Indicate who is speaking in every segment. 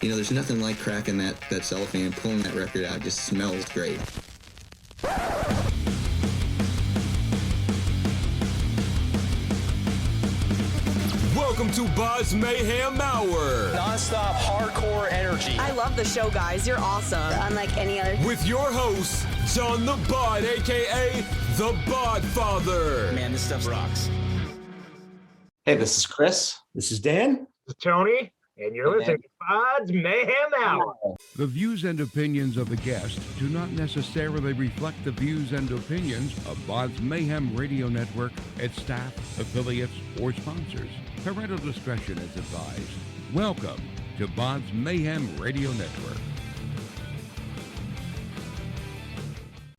Speaker 1: You know, there's nothing like cracking that cellophane and pulling that record out. It just smells great.
Speaker 2: Welcome to BODS Mayhem Hour.
Speaker 3: Non-stop hardcore energy.
Speaker 4: I love the show, guys. You're awesome.
Speaker 5: Unlike any other.
Speaker 2: With your host, John the Bod, a.k.a. the Bod Father.
Speaker 3: Man, this stuff rocks.
Speaker 6: Hey, this is Chris.
Speaker 7: This is Dan.
Speaker 8: This is Tony. And you're listening to BODS Mayhem Hour.
Speaker 9: The views and opinions of the guest do not necessarily reflect the views and opinions of BODS Mayhem Radio Network, its staff, affiliates, or sponsors. Parental discretion is advised. Welcome to BODS Mayhem Radio Network.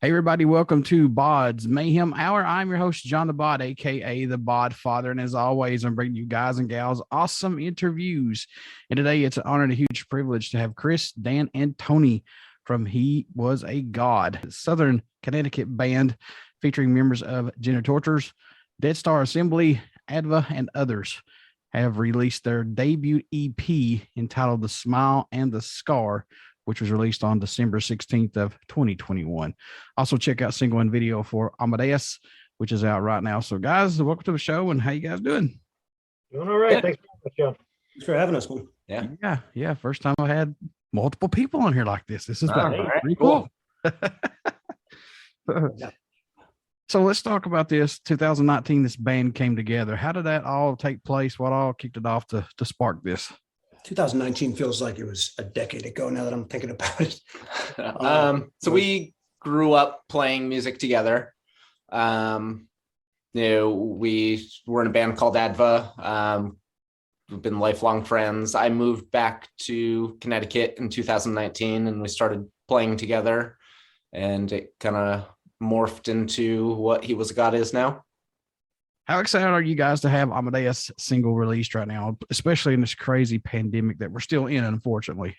Speaker 10: Hey everybody, welcome to BODS Mayhem Hour. I'm your host, John the Bod, aka the Bod Father, and as always, I'm bringing you guys and gals awesome interviews. And today, it's an honor and a huge privilege to have Chris, Dan, and Tony from He Was a God, a Southern Connecticut band featuring members of Genitorturers, Deadstar Assembly, Adva, and others. Have released their debut EP entitled The Smile and the Scar, which was released on December 16th of 2021. Also check out single and video for Amadeus, which is out right now. So guys, welcome to the show, and how you guys doing?
Speaker 8: Doing all right.
Speaker 7: Yeah.
Speaker 8: Thanks
Speaker 7: for having us, man.
Speaker 10: Yeah. First time I had multiple people on here like this. This is pretty
Speaker 7: cool.
Speaker 10: So let's talk about this. 2019, this band came together. How did that all take place? What all kicked it off to spark this?
Speaker 7: 2019 feels like it was a decade ago now that I'm thinking about it.
Speaker 6: So we grew up playing music together. We were in a band called Adva. We've been lifelong friends. I moved back to Connecticut in 2019 and we started playing together, and it kind of morphed into what He Was a God is now.
Speaker 10: How excited are you guys to have Amadeus single released right now, especially in this crazy pandemic that we're still in, unfortunately?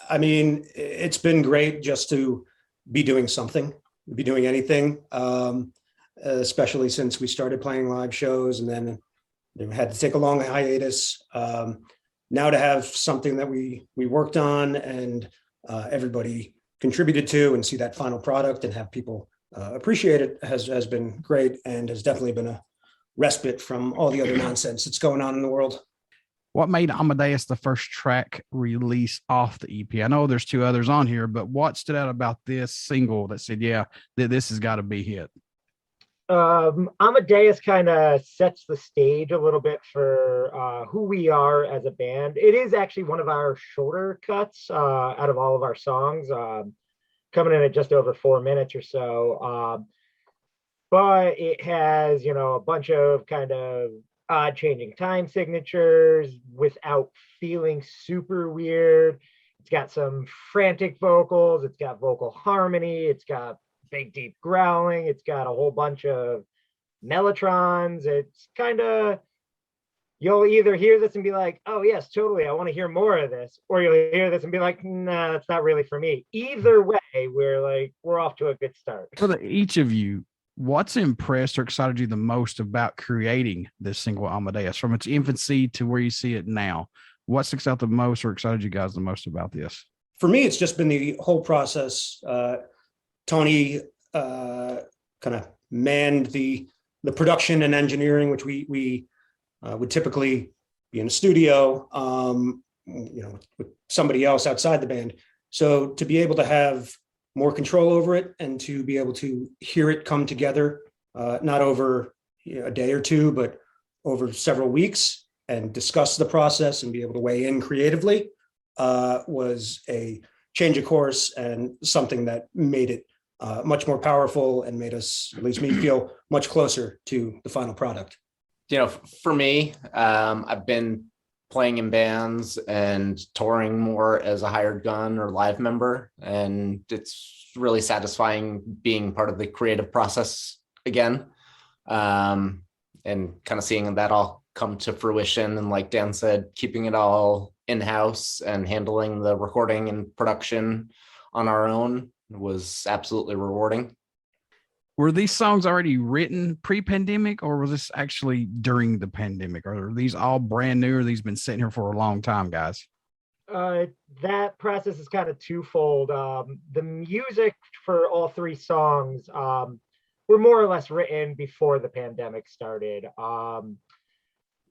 Speaker 7: I mean, it's been great just to be doing something, be doing anything, especially since we started playing live shows and then had to take a long hiatus. Now to have something that we worked on and everybody contributed to and see that final product and have people appreciate it has been great, and has definitely been a respite from all the other nonsense that's going on in the world.
Speaker 10: What made Amadeus the first track release off the EP? I know there's two others on here, but what stood out about this single that said, yeah, this has got to be hit?
Speaker 8: Amadeus kind of sets the stage a little bit for who we are as a band. It is actually one of our shorter cuts out of all of our songs, coming in at just over 4 minutes or so. But it has, a bunch of kind of odd changing time signatures without feeling super weird. It's got some frantic vocals. It's got vocal harmony. It's got big, deep growling. It's got a whole bunch of mellotrons. It's kind of, you'll either hear this and be like, oh, yes, totally, I want to hear more of this. Or you'll hear this and be like, nah, that's not really for me. Either way, we're off to a good start.
Speaker 10: For each of you, what's impressed or excited you the most about creating this single Amadeus from its infancy to where you see it now? What sticks out the most or excited you guys the most about this?
Speaker 7: For me, it's just been the whole process. Tony kind of manned the production and engineering, which we would typically be in a studio, with somebody else outside the band. So to be able to have more control over it and to be able to hear it come together, not over a day or two, but over several weeks, and discuss the process and be able to weigh in creatively, was a change of course and something that made it much more powerful and made us, at least me, feel much closer to the final product.
Speaker 6: For me, I've been playing in bands and touring more as a hired gun or live member, and it's really satisfying being part of the creative process again, and kind of seeing that all come to fruition. And like Dan said, keeping it all in-house and handling the recording and production on our own was absolutely rewarding.
Speaker 10: Were these songs already written pre-pandemic, or was this actually during the pandemic? Or are these all brand new, or these been sitting here for a long time, guys?
Speaker 8: That process is kind of twofold. The music for all three songs were more or less written before the pandemic started.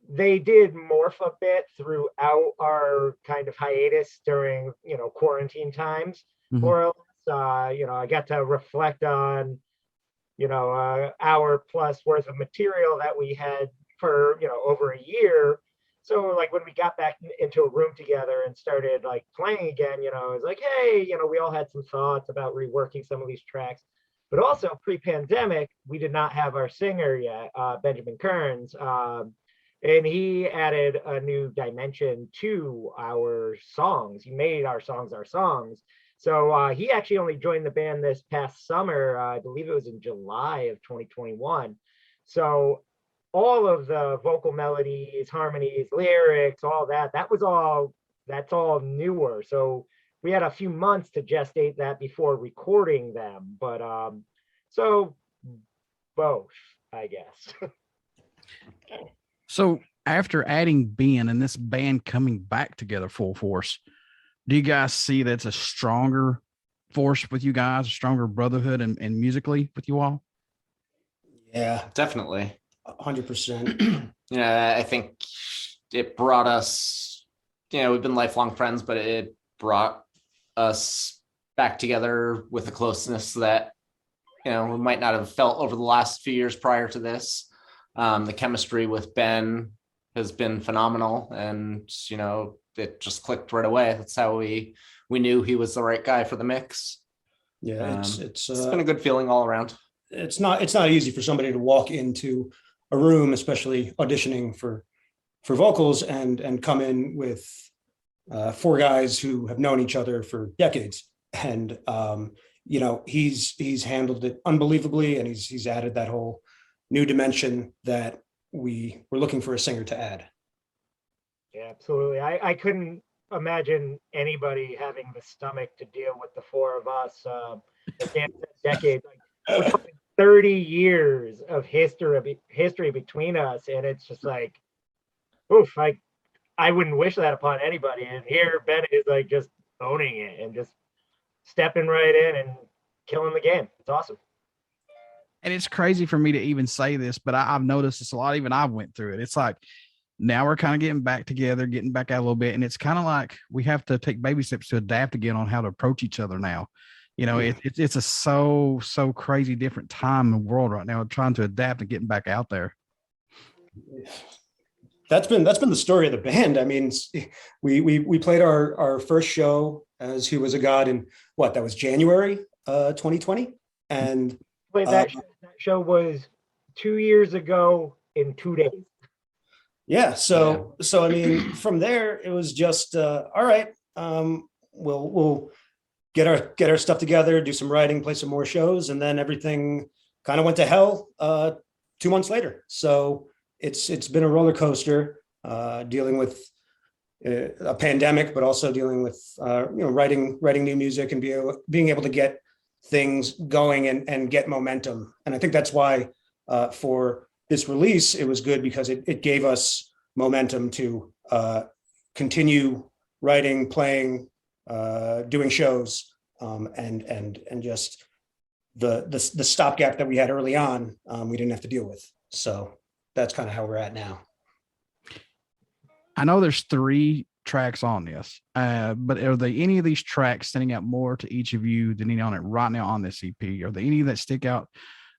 Speaker 8: They did morph a bit throughout our kind of hiatus during, quarantine times. More or less, I got to reflect on, hour plus worth of material that we had for, over a year. So like when we got back into a room together and started like playing again, it was like, hey, we all had some thoughts about reworking some of these tracks. But also pre-pandemic, we did not have our singer yet, Benjamin Curns. And he added a new dimension to our songs. He made our songs. So he actually only joined the band this past summer. I believe it was in July of 2021. So all of the vocal melodies, harmonies, lyrics, all that's all newer. So we had a few months to gestate that before recording them. But so both, I guess.
Speaker 10: So after adding Ben and this band coming back together full force, do you guys see that's a stronger force with you guys, a stronger brotherhood and musically with you all?
Speaker 7: Yeah,
Speaker 6: Definitely.
Speaker 7: 100%.
Speaker 6: I think it brought us, we've been lifelong friends, but it brought us back together with a closeness that, we might not have felt over the last few years prior to this. The chemistry with Ben has been phenomenal, and it just clicked right away. That's how we knew he was the right guy for the mix.
Speaker 7: Yeah, it's
Speaker 6: been a good feeling all around.
Speaker 7: It's not easy for somebody to walk into a room, especially auditioning for vocals, and come in with four guys who have known each other for decades. And he's handled it unbelievably, and he's added that whole new dimension that we were looking for a singer to add.
Speaker 8: Yeah, absolutely. I couldn't imagine anybody having the stomach to deal with the four of us. Decades, like 30 years of history between us, and it's just like, oof! I wouldn't wish that upon anybody. And here Ben is like just owning it and just stepping right in and killing the game. It's awesome.
Speaker 10: And it's crazy for me to even say this, but I've noticed this a lot. Even I've went through it. It's like now we're kind of getting back together, getting back out a little bit. And it's kind of like we have to take baby steps to adapt again on how to approach each other now. It's a so crazy different time in the world right now, trying to adapt and getting back out there.
Speaker 7: That's been the story of the band. I mean, we played our first show as Who Was a God in that was January 2020. And
Speaker 8: that show was 2 years ago in 2 days.
Speaker 7: Yeah. So I mean, from there it was just all right. We'll get our stuff together, do some writing, play some more shows, and then everything kind of went to hell 2 months later. So it's been a roller coaster dealing with a pandemic, but also dealing with writing new music and being able to get things going and get momentum. And I think that's why for this release, it was good because it gave us momentum to continue writing, playing, doing shows, and just the stopgap that we had early on, we didn't have to deal with. So that's kind of how we're at now.
Speaker 10: I know there's 3 tracks on this, but are there any of these tracks standing out more to each of you than any on it right now on this EP? Are there any that stick out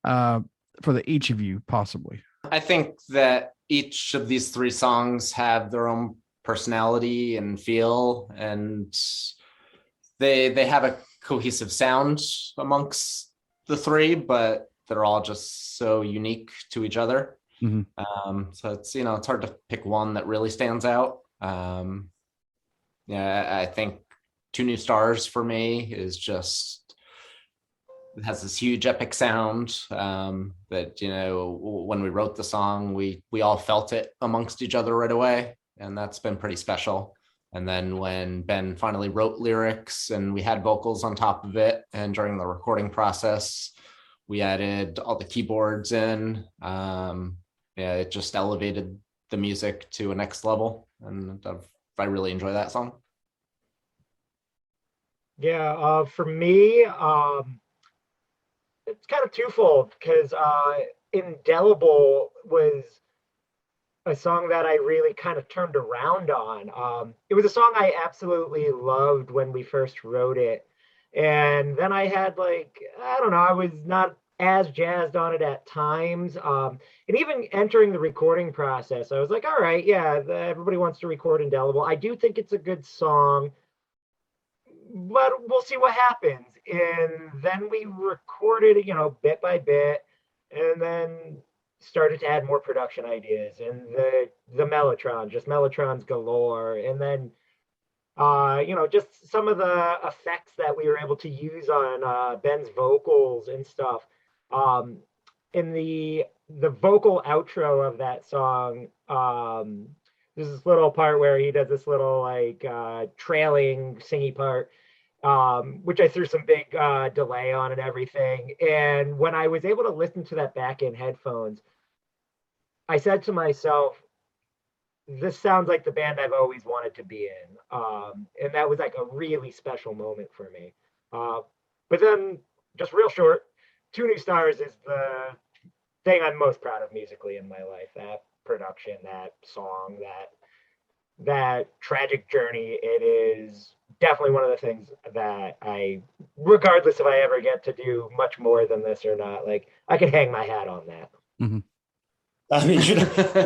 Speaker 10: for each of you possibly?
Speaker 6: I think that each of these 3 songs have their own personality and feel, and they have a cohesive sound amongst the 3, but they're all just so unique to each other. Mm-hmm. So it's it's hard to pick one that really stands out. I think 2 New Stars for me is just, it has this huge epic sound that when we wrote the song, we all felt it amongst each other right away, and that's been pretty special. And then when Ben finally wrote lyrics and we had vocals on top of it, and during the recording process we added all the keyboards in, it just elevated the music to a next level, and I really enjoy that song.
Speaker 8: Yeah, for me, it's kind of twofold because Indelible was a song that I really kind of turned around on. It was a song I absolutely loved when we first wrote it. And then I had I don't know, I was not as jazzed on it at times. And even entering the recording process, I was like, all right, yeah, everybody wants to record Indelible. I do think it's a good song, but we'll see what happens. And then we recorded, bit by bit, and then started to add more production ideas and the Mellotrons galore. And then, just some of the effects that we were able to use on Ben's vocals and stuff. In the vocal outro of that song, there's this little part where he does this little trailing singy part, which I threw some big delay on and everything. And when I was able to listen to that back in headphones, I said to myself, this sounds like the band I've always wanted to be in. And that was like a really special moment for me. But then, just real short, Two New Stars is the thing I'm most proud of musically in my life. That production, that song, that tragic journey. It is definitely one of the things that I, regardless if I ever get to do much more than this or not, I can hang my hat on that.
Speaker 10: Mm-hmm.
Speaker 7: I mean,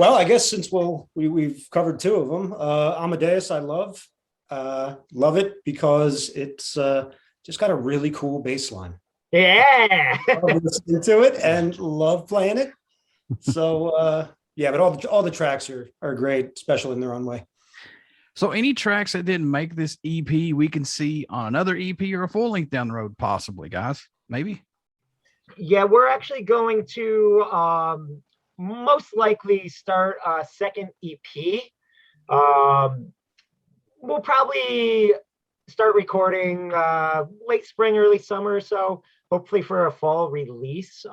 Speaker 7: well, I guess since we've covered two of them, Amadeus, I love it because it's just got a really cool bass line.
Speaker 8: Yeah,
Speaker 7: love listening to it and love playing it. So yeah, but all the tracks are great, special in their own way.
Speaker 10: So any tracks that didn't make this EP, we can see on another EP or a full length down the road, possibly, guys. Maybe.
Speaker 8: Yeah, we're actually going to most likely start a second EP. We'll probably start recording late spring, early summer or so, hopefully for a fall release.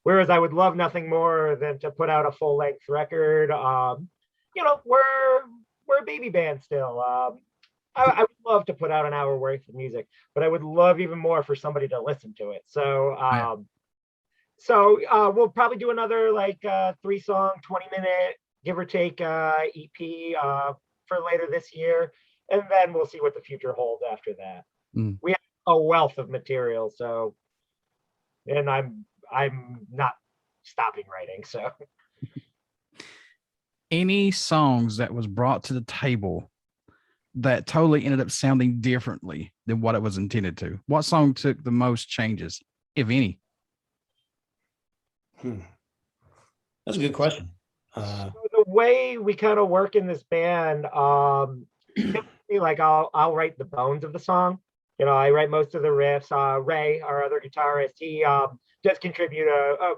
Speaker 8: Whereas I would love nothing more than to put out a full length record. We're a baby band still. I would love to put out an hour worth of music, but I would love even more for somebody to listen to it. So, we'll probably do another 3-song, 20-minute, give or take EP for later this year. And then we'll see what the future holds after that. We have a wealth of material, and I'm not stopping writing. So,
Speaker 10: any songs that was brought to the table that totally ended up sounding differently than what it was intended to? What song took the most changes, if any?
Speaker 7: That's a good question.
Speaker 8: So the way we kind of work in this band, typically, I'll write the bones of the song. I write most of the riffs. Ray, our other guitarist, he does contribute a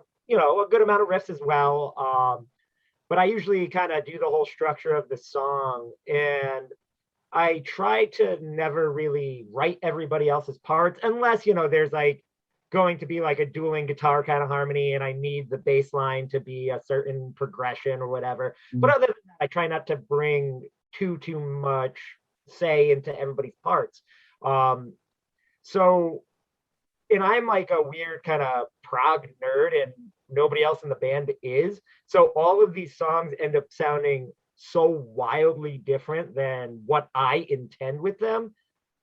Speaker 8: good amount of riffs as well. But I usually kind of do the whole structure of the song, and I try to never really write everybody else's parts unless, there's going to be a dueling guitar kind of harmony and I need the bass line to be a certain progression or whatever. But other than that, I try not to bring too much say into everybody's parts. And I'm a weird kind of prog nerd and nobody else in the band is. So all of these songs end up sounding so wildly different than what I intend with them.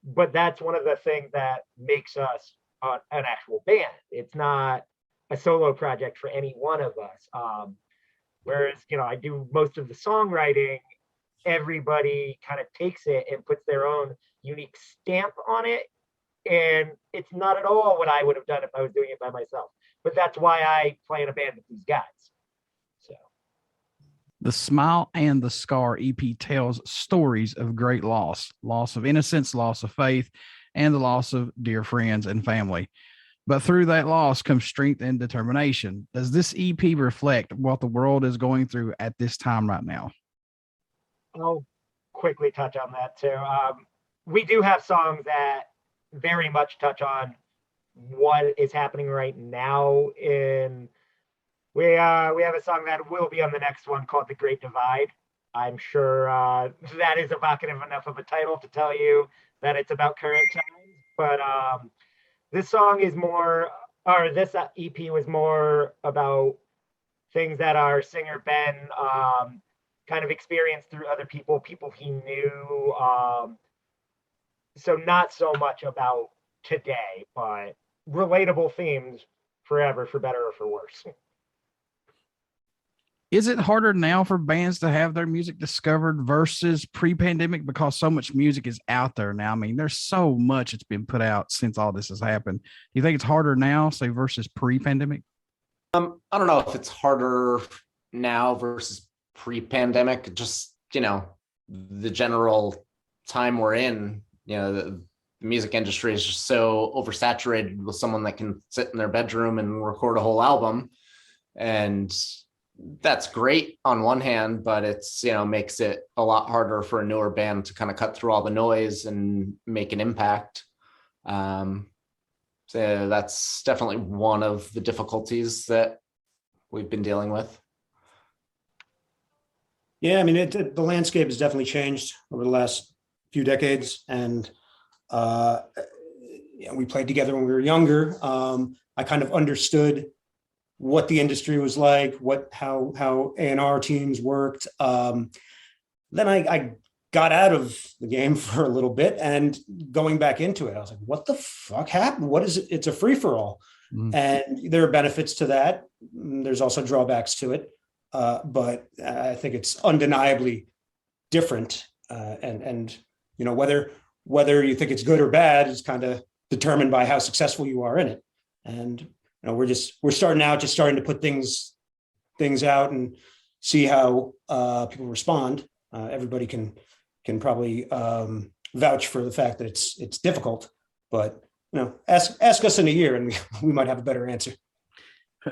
Speaker 8: But that's one of the things that makes us an actual band. It's not a solo project for any one of us. Whereas, I do most of the songwriting, everybody kind of takes it and puts their own unique stamp on it. And it's not at all what I would have done if I was doing it by myself. But that's why I play in a band with these guys. So,
Speaker 10: The Smile and the Scar EP tells stories of great loss of innocence, loss of faith, and the loss of dear friends and family. But through that loss comes strength and determination. Does this EP reflect what the world is going through at this time right now?
Speaker 8: I'll quickly touch on that too. We do have songs that very much touch on what is happening right now. We have a song that will be on the next one called The Great Divide. I'm sure that is evocative enough of a title to tell you that it's about current times. But this song is more, or this EP was more about things that our singer Ben kind of experienced through other people he knew. So not so much about today, but relatable themes forever, for better or for worse.
Speaker 10: Is it harder now for bands to have their music discovered versus pre-pandemic because so much music is out there now? I mean, there's so much that's been put out since all this has happened. Do you think it's harder now, say, versus pre-pandemic?
Speaker 6: I don't know if it's harder now versus pre-pandemic. Just, the general time we're in, the music industry is just so oversaturated with someone that can sit in their bedroom and record a whole album. And that's great on one hand, but it's, makes it a lot harder for a newer band to kind of cut through all the noise and make an impact. So that's definitely one of the difficulties that we've been dealing with.
Speaker 7: Yeah, I mean, the landscape has definitely changed over the last few decades, and we played together when we were younger. I kind of understood what the industry was like, how A&R teams worked. Then I got out of the game for a little bit, and going back into it, I was like, what the fuck happened? What is it? It's a free-for-all. And there are benefits to that. There's also drawbacks to it. But I think it's undeniably different. And whether you think it's good or bad is kind of determined by how successful you are in it. And we're starting to put things out and see how people respond. Everybody can probably vouch for the fact that it's difficult, but ask us in a year and we might have a better answer.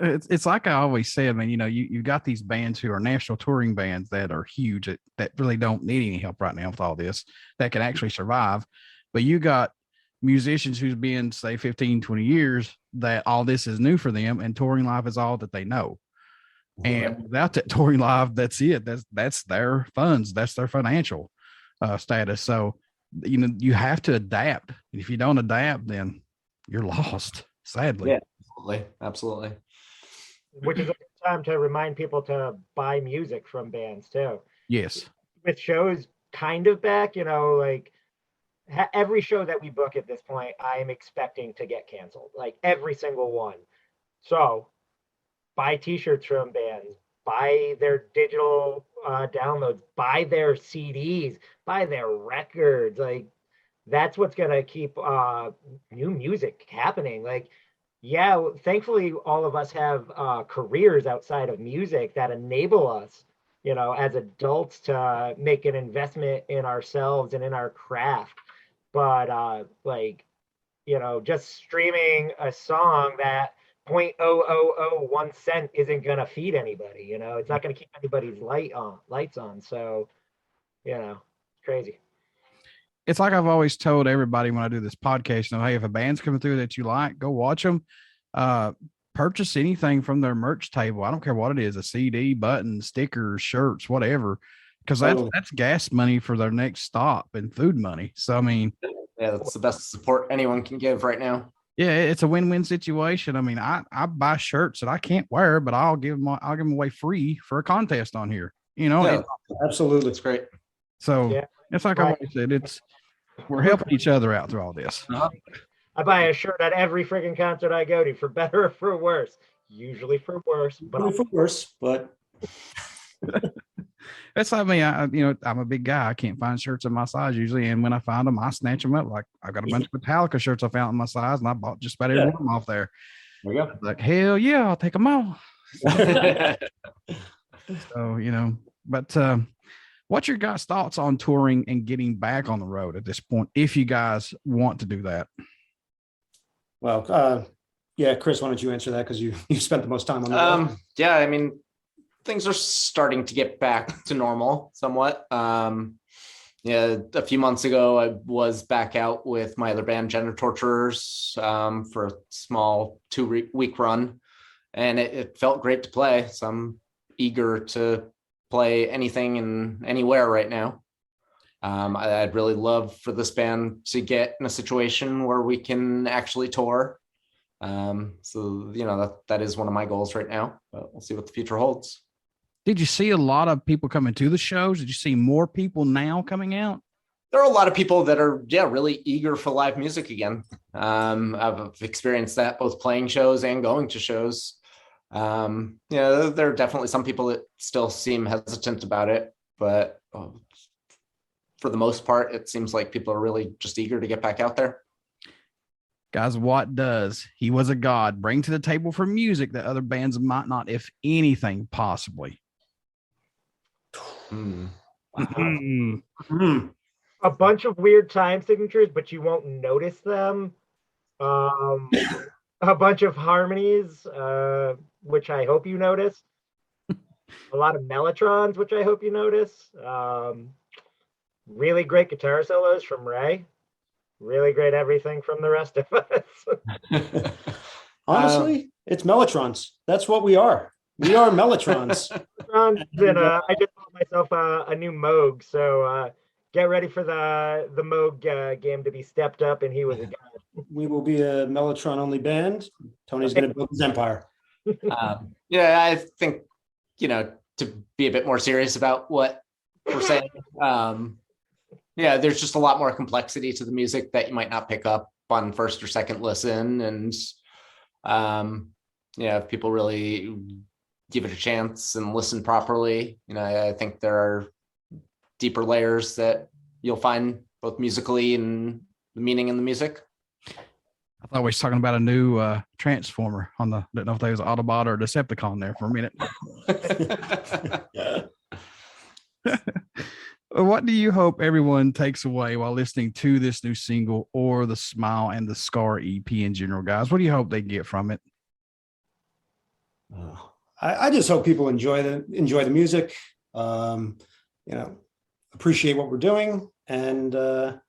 Speaker 10: It's like I always say, I mean, you got these bands who are national touring bands that are huge, that really don't need any help right now with all this, that can actually survive. But you got musicians who's been, say, 15, 20 years, that all this is new for them, and touring life is all that they know. And without that touring life, that's it. That's their funds. That's their financial status. So, you have to adapt. And if you don't adapt, then you're lost, sadly.
Speaker 6: Yeah, absolutely.
Speaker 8: Which is a good time to remind people to buy music from bands too.
Speaker 10: Yes.
Speaker 8: With shows kind of back, every show that we book at this point, I am expecting to get canceled, like every single one. So buy t-shirts from bands, buy their digital downloads, buy their CDs, buy their records. Like, that's what's going to keep new music happening. Like, yeah, thankfully, all of us have careers outside of music that enable us, as adults to make an investment in ourselves and in our craft. But just streaming a song that 0.0001 cent isn't going to feed anybody, it's not going to keep anybody's lights on. So, crazy.
Speaker 10: It's like I've always told everybody when I do this podcast, hey, if a band's coming through that you like, go watch them. Purchase anything from their merch table. I don't care what it is, a CD, buttons, stickers, shirts, whatever, because that's gas money for their next stop and food money. So, I mean,
Speaker 6: yeah, that's the best support anyone can give right now.
Speaker 10: Yeah, it's a win-win situation. I mean, I buy shirts that I can't wear, but I'll give them away free for a contest on here.
Speaker 7: Absolutely.
Speaker 6: It's great.
Speaker 10: So it's like I always said, we're helping each other out through all this.
Speaker 8: I buy a shirt at every freaking concert I go to, for better or for worse. Usually for worse,
Speaker 7: but
Speaker 10: that's like me. I'm a big guy. I can't find shirts in my size usually, and when I find them, I snatch them up. Like, I've got a bunch of Metallica shirts I found in my size, and I bought just about every one of them off there.
Speaker 6: There you go.
Speaker 10: Like, hell yeah, I'll take them all. So but what's your guys' thoughts on touring and getting back on the road at this point, if you guys want to do that?
Speaker 7: Well, Chris, why don't you answer that, because you spent the most time on that.
Speaker 6: Yeah, I mean, things are starting to get back to normal somewhat. A few months ago, I was back out with my other band, Genitorturers, for a small 2-week run, and it felt great to play. So I'm eager to play anything and anywhere right now. I'd really love for this band to get in a situation where we can actually tour. So, that is one of my goals right now, but we'll see what the future holds.
Speaker 10: Did you see a lot of people coming to the shows? Did you see more people now coming out?
Speaker 6: There are a lot of people that are, really eager for live music again. I've experienced that both playing shows and going to shows. There are definitely some people that still seem hesitant about it, but for the most part, it seems like people are really just eager to get back out there.
Speaker 10: Guys, what does He Was a God bring to the table for music that other bands might not, if anything, possibly?
Speaker 8: A bunch of weird time signatures, but you won't notice them. A bunch of harmonies, which I hope you notice. A lot of mellotrons, which I hope you notice. Really great guitar solos from Ray. Really great everything from the rest of us.
Speaker 7: Honestly, it's mellotrons. That's what we are. We are mellotrons.
Speaker 8: And I just called myself a new Moog, so get ready for the Moog game to be stepped up, and he was a guy.
Speaker 7: We will be a mellotron only band. Tony's going to build his empire.
Speaker 6: I think, to be a bit more serious about what we're saying, there's just a lot more complexity to the music that you might not pick up on first or second listen. And, if people really give it a chance and listen properly, I think there are deeper layers that you'll find both musically and the meaning in the music.
Speaker 10: I thought we was talking about a new Transformer on the, didn't know if they was Autobot or Decepticon there for a minute. What do you hope everyone takes away while listening to this new single or the Smile and the Scar EP in general, guys? What do you hope they get from it?
Speaker 7: I just hope people enjoy the music, appreciate what we're doing, and the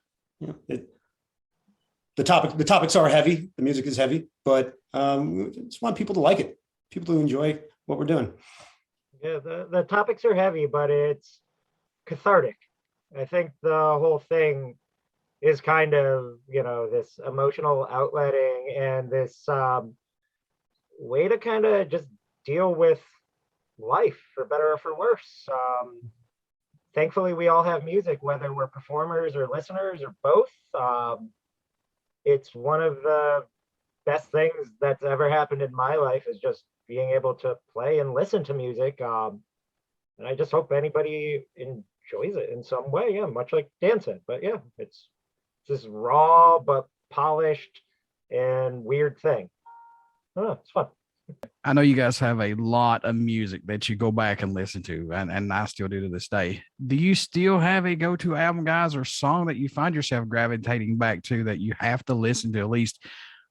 Speaker 7: topics are heavy. The music is heavy, but we just want people to like it, people to enjoy what we're doing.
Speaker 8: Yeah, the topics are heavy, but it's cathartic. I think the whole thing is kind of, this emotional outletting and this way to kind of just deal with life, for better or for worse. Thankfully, we all have music, whether we're performers or listeners or both. It's one of the best things that's ever happened in my life, is just being able to play and listen to music. And I just hope anybody enjoys it in some way. Yeah, much like Dan said. But yeah, it's this raw but polished and weird thing. It's fun.
Speaker 10: I know you guys have a lot of music that you go back and listen to, and I still do to this day. Do you still have a go-to album, guys, or song that you find yourself gravitating back to that you have to listen to at least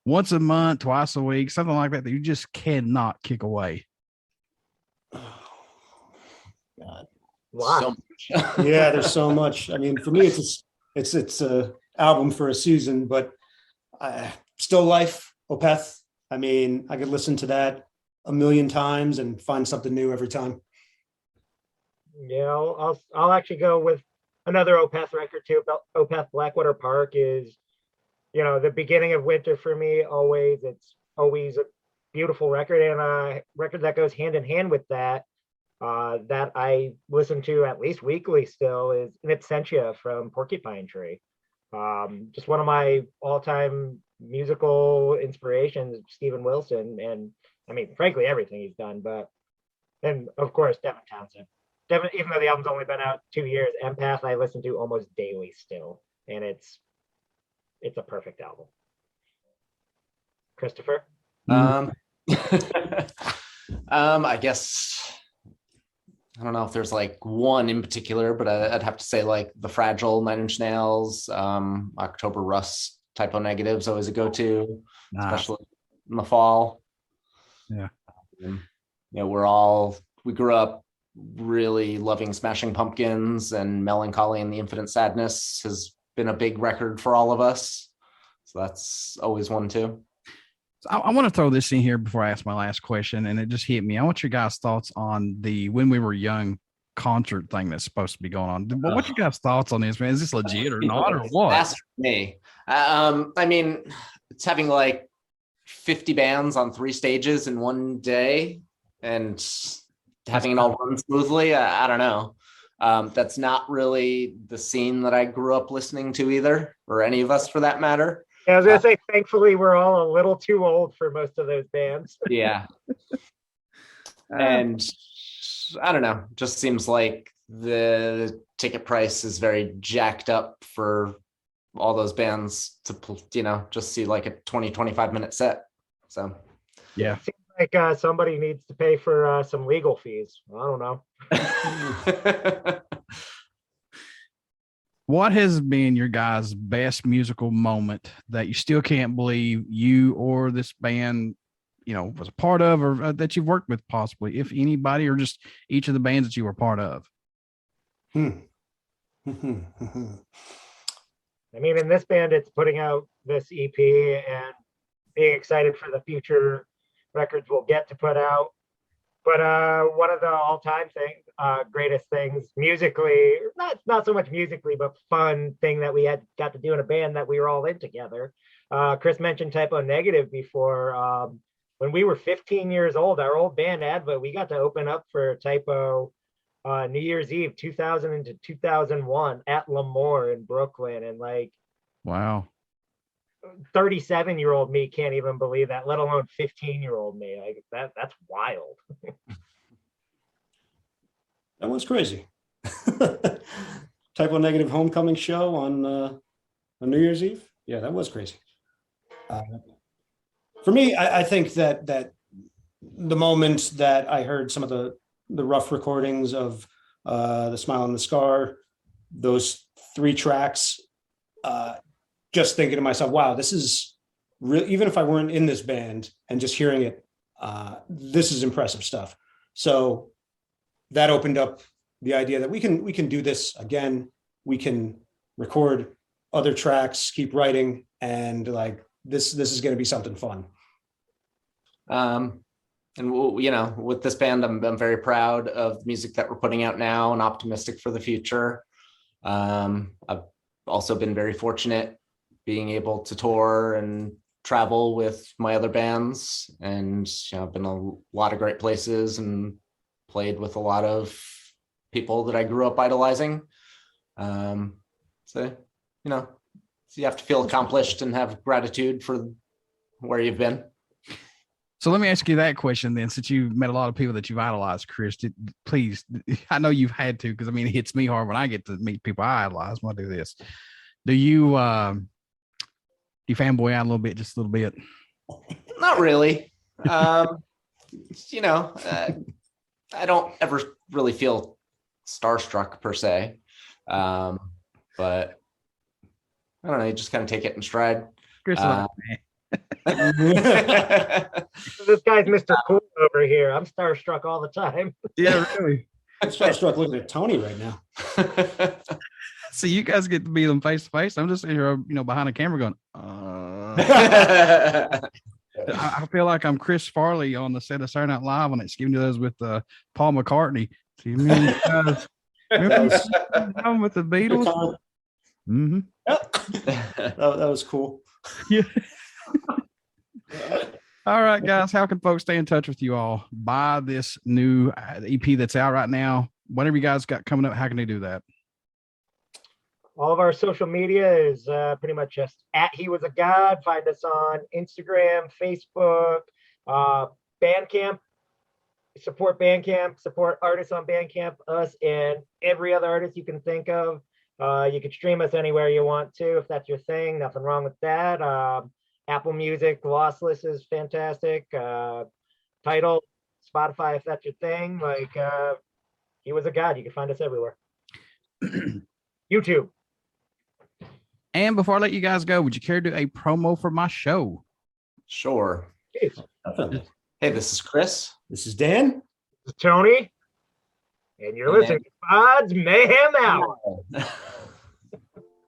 Speaker 10: once a month, twice a week, something like that you just cannot kick away?
Speaker 7: God.
Speaker 8: Wow.
Speaker 7: Yeah, there's so much. I mean, for me, it's a album for a season, but Still Life, Opeth. I mean, I could listen to that a million times and find something new every time.
Speaker 8: Yeah, I'll actually go with another Opeth record too. Opeth Blackwater Park is, the beginning of winter for me. It's always a beautiful record, and a record that goes hand in hand with that. That I listen to at least weekly still is In Absentia from Porcupine Tree. Just one of my all-time musical inspirations, Steven Wilson, and I mean, frankly, everything he's done. But then, of course, Devin Townsend. Devin, even though the album's only been out 2 years, Empath I listen to almost daily still, and it's a perfect album. Christopher?
Speaker 6: I guess I don't know if there's like one in particular, but I'd have to say like The Fragile, 9 Inch Nails, October Rust, Typo Negative's always a go-to, especially in the fall.
Speaker 10: Yeah.
Speaker 6: We grew up really loving Smashing Pumpkins, and Melancholy and the Infinite Sadness has been a big record for all of us. So that's always one too.
Speaker 10: I want to throw this in here before I ask my last question, and it just hit me. I want your guys' thoughts on the When We Were Young concert thing that's supposed to be going on. What you guys' thoughts on this, man? Is this legit or not, or what?
Speaker 6: That's me. I mean, it's having like 50 bands on 3 stages in one day and having it all run smoothly. I don't know. That's not really the scene that I grew up listening to either, or any of us for that matter.
Speaker 8: Yeah, I was gonna say, thankfully, we're all a little too old for most of those bands.
Speaker 6: Yeah. And I don't know, just seems like the ticket price is very jacked up for all those bands to, just see like a 20-25 minute set. So,
Speaker 10: yeah.
Speaker 8: Seems like somebody needs to pay for some legal fees. I don't know.
Speaker 10: What has been your guys' best musical moment that you still can't believe you or this band, was a part of, or that you've worked with possibly, if anybody, or just each of the bands that you were part of?
Speaker 8: I mean, in this band, it's putting out this EP and being excited for the future records we'll get to put out. But one of the all-time greatest things musically, not so much musically, but fun thing that we got to do in a band that we were all in together. Chris mentioned Typo Negative before. When we were 15 years old, our old band Adva, we got to open up for Typo New Year's Eve 2000 into 2001 at Lemoore in Brooklyn. And like,
Speaker 10: wow.
Speaker 8: 37-year-old me can't even believe that, let alone 15-year-old me. Like that's wild.
Speaker 7: That was crazy. Typo Negative homecoming show on New Year's Eve. Yeah, that was crazy. For me, I think that the moment that I heard some of the rough recordings of The Smile and the Scar, those 3 tracks, just thinking to myself, wow, this is real. Even if I weren't in this band and just hearing it, this is impressive stuff. So that opened up the idea that we can do this again. We can record other tracks, keep writing, and like this is going to be something fun.
Speaker 6: And with this band, I'm very proud of the music that we're putting out now and optimistic for the future. I've also been very fortunate being able to tour and travel with my other bands, and I've been a lot of great places and played with a lot of people that I grew up idolizing. So you have to feel accomplished and have gratitude for where you've been.
Speaker 10: So let me ask you that question then, since you've met a lot of people that you've idolized, Chris, please, I know you've had to, because I mean, it hits me hard when I get to meet people I idolize when I do this. Do you fanboy out a little bit, just a little bit?
Speaker 6: Not really. I don't ever really feel starstruck per se. But I don't know, you just kind of take it in stride.
Speaker 8: Chris, this guy's Mr. Cool over here. I'm starstruck all the time.
Speaker 10: Yeah, really.
Speaker 7: I'm starstruck looking at Tony right now.
Speaker 10: So you guys get to meet them face to face. I'm just sitting here, behind the camera going, I feel like I'm Chris Farley on the set of Saturday Night Live on Thanksgiving Does with Paul McCartney. So you mean guys remember with the Beatles? Mm-hmm.
Speaker 7: That was cool.
Speaker 10: Yeah. All right, guys. How can folks stay in touch with you all? Buy this new EP that's out right now. Whatever you guys got coming up, how can they do that?
Speaker 8: All of our social media is pretty much just at He Was a God. Find us on Instagram, Facebook, Bandcamp. Support Bandcamp, support artists on Bandcamp, us and every other artist you can think of. You can stream us anywhere you want to, if that's your thing. Nothing wrong with that. Apple Music, Lossless is fantastic. Tidal, Spotify, if that's your thing. Like, He Was a God. You can find us everywhere. YouTube.
Speaker 10: And before I let you guys go, would you care to do a promo for my show?
Speaker 6: Sure.
Speaker 7: Definitely.
Speaker 6: Hey, this is Chris.
Speaker 7: This is Dan.
Speaker 8: This is Tony. And you're listening to BODS Mayhem Hour.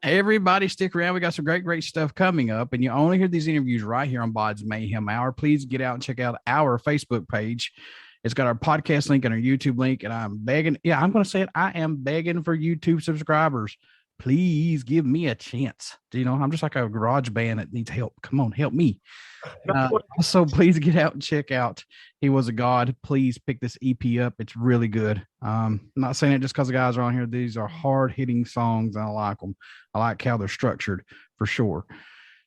Speaker 10: Everybody stick around. We got some great stuff coming up, and you only hear these interviews right here on BODS Mayhem Hour. Please get out and check out our Facebook page. It's got our podcast link and our YouTube link. And I'm begging. Yeah, I'm going to say it. I am begging for YouTube subscribers. Please give me a chance. I'm just like a garage band that needs help. Come on, help me. Also, please get out and check out He Was a God. Please pick this EP up. It's really good. I'm not saying it just because the guys are on here. These are hard-hitting songs, and I like them. I like how they're structured, for sure.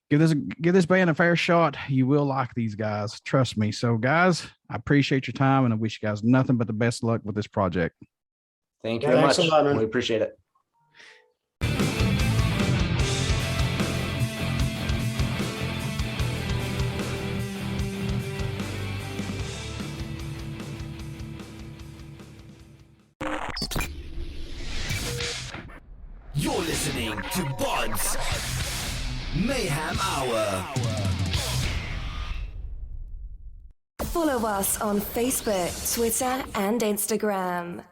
Speaker 10: Give this band a fair shot. You will like these guys. Trust me. So, guys, I appreciate your time, and I wish you guys nothing but the best luck with this project.
Speaker 6: Thank you very much. We appreciate it.
Speaker 5: You're listening to BODS Mayhem Hour.
Speaker 11: Follow us on Facebook, Twitter, and Instagram.